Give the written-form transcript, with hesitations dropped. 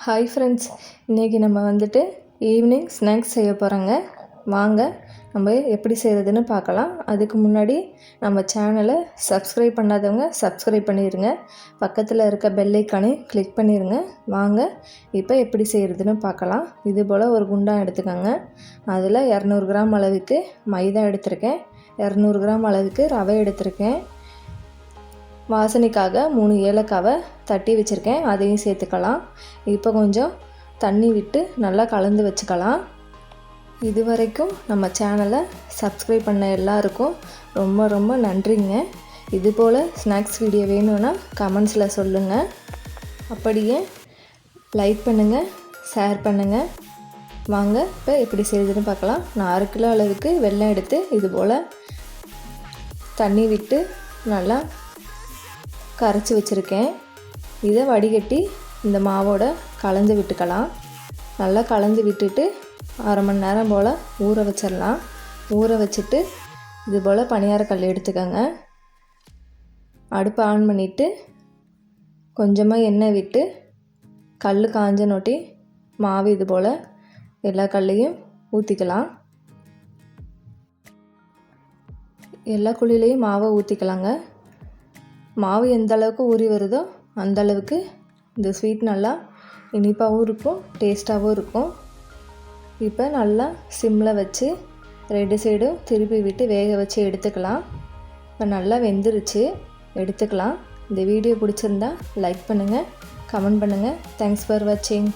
Hi friends, இன்றைக்கி நம்ம வந்துட்டு ஈவினிங் ஸ்நாக்ஸ் செய்ய போகிறோங்க. வாங்க நம்ம எப்படி செய்கிறதுன்னு பார்க்கலாம். அதுக்கு முன்னாடி நம்ம சேனலை சப்ஸ்கிரைப் பண்ணாதவங்க சப்ஸ்கிரைப் பண்ணிடுங்க. பக்கத்தில் இருக்க பெல் ஐக்கானை கிளிக் பண்ணிடுங்க. வாங்க இப்போ எப்படி செய்கிறதுன்னு பார்க்கலாம். இது போல் ஒரு குண்டான் எடுத்துக்கோங்க. அதில் 200 கிராம் அளவுக்கு மைதா எடுத்திருக்கேன், 200 கிராம் அளவுக்கு ரவை எடுத்திருக்கேன். வாசனைக்காக 3 ஏலக்காவை தட்டி வச்சுருக்கேன், அதையும் சேர்த்துக்கலாம். இப்போ கொஞ்சம் தண்ணி விட்டு நல்லா கலந்து வச்சுக்கலாம். இது வரைக்கும் நம்ம சேனலை சப்ஸ்கிரைப் பண்ண எல்லாருக்கும் ரொம்ப ரொம்ப நன்றிங்க. இது போல் ஸ்நாக்ஸ் வீடியோ வேணும்னா கமெண்ட்ஸில் சொல்லுங்கள். அப்படியே லைக் பண்ணுங்கள், ஷேர் பண்ணுங்கள். வாங்க இப்போ எப்படி செய்யுதுன்னு பார்க்கலாம். நான் 1/2 கிலோ அளவுக்கு வெல்லம் எடுத்து இது போல் தண்ணி விட்டு நல்லா கரைச்சி வச்சுருக்கேன். இதை வடிகட்டி இந்த மாவோட கலந்து விட்டுக்கலாம். நல்லா கலந்து விட்டுட்டு 1/2 மணி நேரம் போல் ஊற வச்சிடலாம். ஊற வச்சுட்டு இது போல் பணியாரக்கல் எடுத்துக்கோங்க. அடுப்பை ஆன் பண்ணிவிட்டு கொஞ்சமாக எண்ணெய் விட்டு கல் காஞ்ச நோட்டி மாவு இது போல் எல்லா கல்லையும் ஊற்றிக்கலாம். எல்லா குழிலையும் மாவை ஊற்றிக்கலாங்க. மாவு எந்த அளவுக்கு ஊறி வருதோ அந்த அளவுக்கு இந்த ஸ்வீட் நல்லா இனிப்பாகவும் இருக்கும், டேஸ்ட்டாகவும் இருக்கும். இப்போ நல்லா சிம்மில் வச்சு 2 சைடும் திருப்பி விட்டு வேக வச்சு எடுத்துக்கலாம். இப்போ நல்லா வெந்துருச்சு, எடுத்துக்கலாம். இந்த வீடியோ பிடிச்சிருந்தா லைக் பண்ணுங்கள், கமெண்ட் பண்ணுங்கள். தேங்க்ஸ் ஃபார் வாட்சிங்.